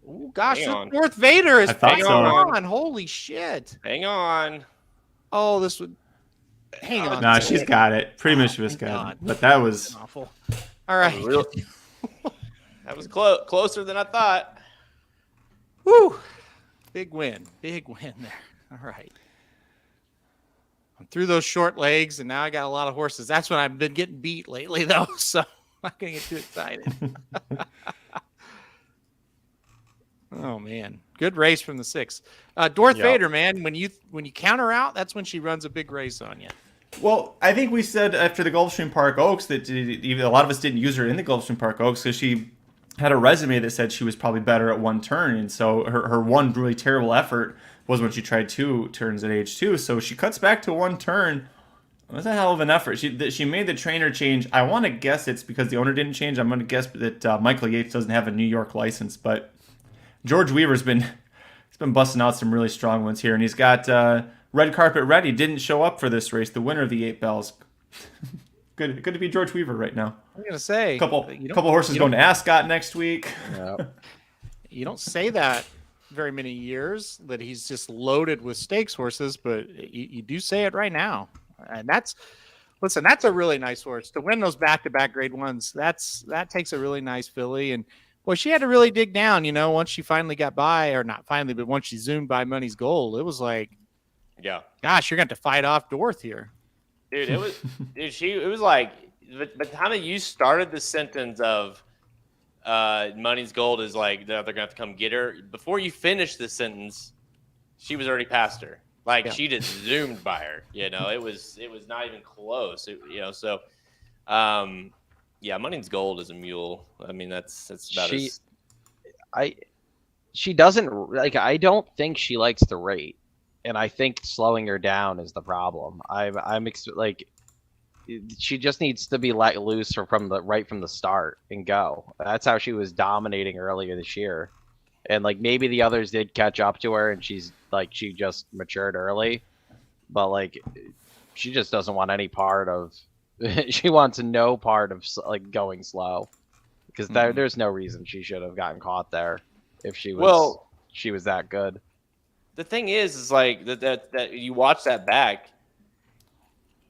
Oh gosh,
Hang
the
on.
fourth Vader is
I thought
hang
so.
on. Holy shit.
Hang on.
Oh, this would hang on.
Nah, she's got it. Pretty mischievous got
God.
it. But that was
Awful. All right.
That was closer than I thought.
Woo. Big win there. All right. I'm through those short legs, and now I got a lot of horses. That's when I've been getting beat lately, though, so I'm not going to get too excited. Oh, man. Good race from the 6. Dorth Vader, man, when you counter out, that's when she runs a big race on you.
Well, I think we said after the Gulfstream Park Oaks that a lot of us didn't use her in the Gulfstream Park Oaks because she had a resume that said she was probably better at one turn, and so her one really terrible effort was when she tried 2 turns at age 2. So she cuts back to 1 turn. It was a hell of an effort. She made the trainer change. I want to guess it's because the owner didn't change. I'm going to guess that Michael Yates doesn't have a New York license, but George Weaver's been busting out some really strong ones here, and he's got red carpet ready. Didn't show up for this race. The winner of the 8 bells. Good to be George Weaver right now.
I'm gonna say
Couple horses going to Ascot next week.
Yeah.
You don't say that very many years that he's just loaded with stakes horses, but you do say it right now. And that's a really nice horse to win those back-to-back grade ones. That takes a really nice filly. And boy, she had to really dig down, once she finally got by, or not finally, but once she zoomed by Money's Gold, it was like,
Yeah.
gosh, you're going to have to fight off Dorth here.
Dude, it was like, by the time that you started the sentence of Money's Gold is like, they're going to have to come get her, before you finished the sentence, she was already past her. Like, she just zoomed by her, it was not even close, Money's Gold is a mule. I mean, that's about
she doesn't like, I don't think she likes the rate. And I think slowing her down is the problem. She just needs to be let loose from the start and go. That's how she was dominating earlier this year. And like, maybe the others did catch up to her and she just matured early, but like, she just doesn't want any part of, she wants no part of like going slow, because there's no reason she should have gotten caught there if she was that good.
The thing is like that you watch that back,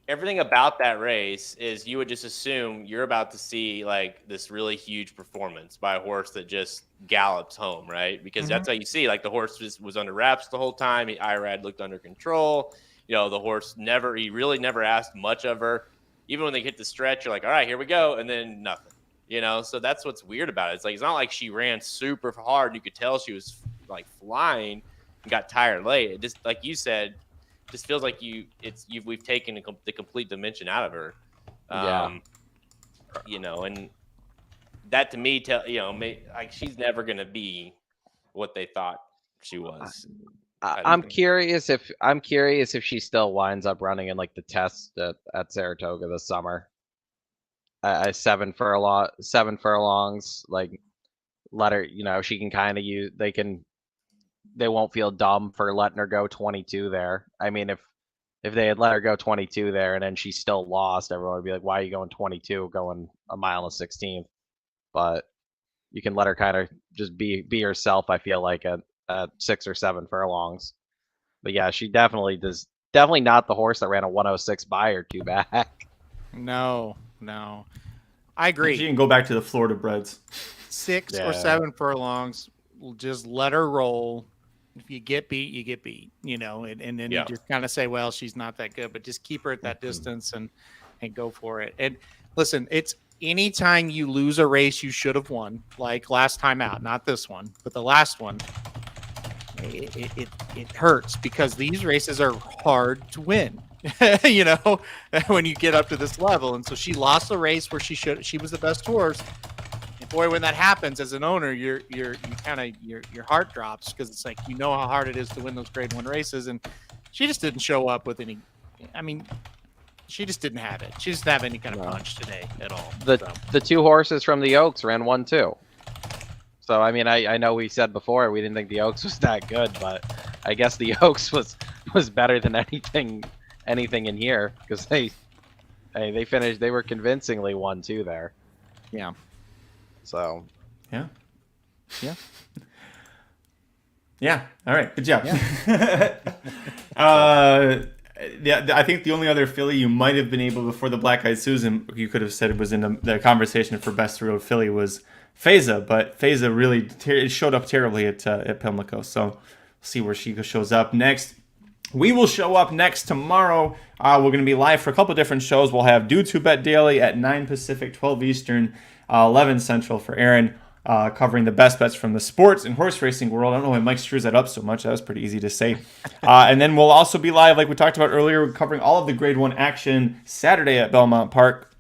everything about that race is you would just assume you're about to see like this really huge performance by a horse that just gallops home, right? Because that's how you see, like, the horse was under wraps the whole time. Irad looked under control. The horse he really never asked much of her. Even when they hit the stretch, you're like, all right, here we go. And then nothing, So that's what's weird about it. It's like, it's not like she ran super hard. You could tell she was like flying and got tired late. It just, like you said, just feels like we've taken the complete dimension out of her. And that to me, like, she's never going to be what they thought she was.
I'm curious if she still winds up running in like the test at Saratoga this summer. 7 furlongs, like, let her, she can kind of use, they won't feel dumb for letting her go 22 there. I mean, if they had let her go 22 there and then she still lost, everyone would be like, why are you going 22 going a mile and 16th? But you can let her kind of just be herself, I feel like, at 6 or 7 furlongs. But yeah, she definitely not the horse that ran a 106 by or 2 back.
No. I agree.
She can go back to the Florida breds.
6 or 7 furlongs, just let her roll. If you get beat, you get beat, and then you just kind of say, well, she's not that good, but just keep her at that distance and go for it. And listen, it's anytime you lose a race you should have won, like last time out, not this one, but the last one, it hurts, because these races are hard to win, when you get up to this level. And so she lost a race where she was the best horse. Boy, when that happens as an owner, your heart drops, because it's like, how hard it is to win those grade 1 races. And she just didn't show up with any, she just didn't have it. She doesn't have any kind of punch today at all.
The 2 horses from the Oaks ran 1-2. So, I mean, I know we said before we didn't think the Oaks was that good, but I guess the Oaks was better than anything in here, because they finished, they were convincingly 1-2 there.
Yeah.
So,
yeah. All right, good job. I think the only other filly you might have been able, before the Black Eyed Susan, you could have said was in the conversation for best road filly, was Feza, but Feza really showed up terribly at Pimlico. So we'll see where she shows up next. We will show up next tomorrow. We're going to be live for a couple different shows. We'll have Do To Bet Daily at 9 Pacific, 12 Eastern, 11 Central for Aaron, covering the best bets from the sports and horse racing world. I don't know why Mike screws that up so much. That was pretty easy to say. And then we'll also be live, like we talked about earlier, covering all of the Grade 1 action Saturday at Belmont Park,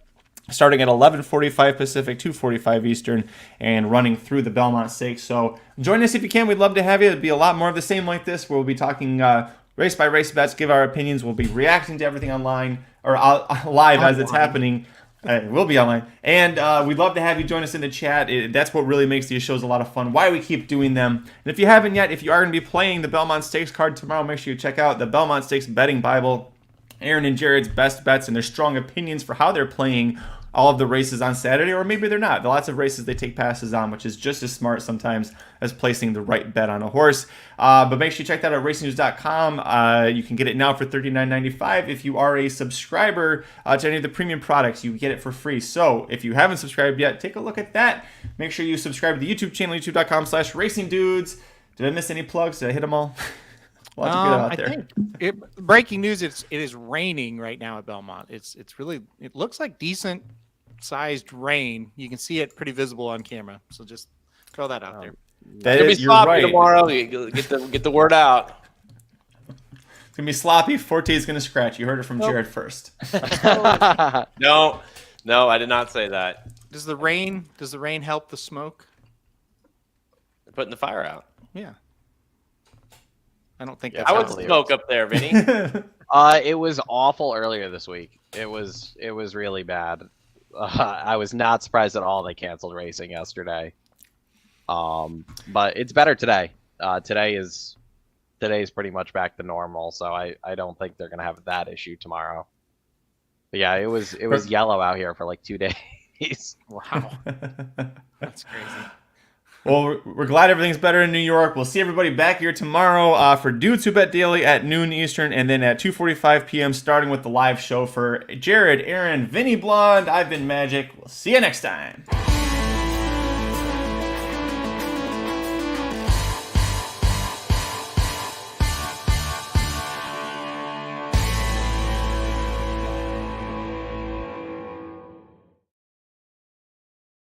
starting at 11:45 Pacific, 2:45 Eastern, and running through the Belmont Stakes. So join us if you can. We'd love to have you. It'd be a lot more of the same like this, where we'll be talking race by race bets, give our opinions. We'll be reacting to everything online, or live as it's happening. We'll be online. And we'd love to have you join us in the chat. That's what really makes these shows a lot of fun, why we keep doing them. And if you haven't yet, if you are going to be playing the Belmont Stakes card tomorrow, make sure you check out the Belmont Stakes Betting Bible. Aaron and Jared's best bets and their strong opinions for how they're playing all of the races on Saturday, or maybe they're not. Lots of races they take passes on, which is just as smart sometimes as placing the right bet on a horse. But make sure you check that out at racingnews.com. You can get it now for $39.95. If you are a subscriber to any of the premium products, you get it for free. So if you haven't subscribed yet, take a look at that. Make sure you subscribe to the YouTube channel, youtube.com/racingdudes. Did I miss any plugs? Did I hit them all? Lots of good out there.
Breaking news: it is raining right now at Belmont. It looks like decent sized rain. You can see it pretty visible on camera. So just throw that out there.
That
It'll
is,
be
you're
sloppy
right.
tomorrow. You get the word out.
It's gonna be sloppy. Forte is gonna scratch. You heard it from Jared first.
No, I did not say that.
Does the rain help the smoke?
They're putting the fire out.
Yeah. I don't think
I
that's
would
how it
smoke up there, Vinny.
It was awful earlier this week. It was really bad. I was not surprised at all they canceled racing yesterday. But it's better today. Today's pretty much back to normal, so I don't think they're gonna have that issue tomorrow. But yeah, it was yellow out here for like 2 days.
Wow. That's crazy.
Well, we're glad everything's better in New York. We'll see everybody back here tomorrow for Dudes Who Bet Daily at noon Eastern, and then at 2:45 p.m. starting with the live show for Jared, Aaron, Vinny, Blond. I've been Magic. We'll see you next time.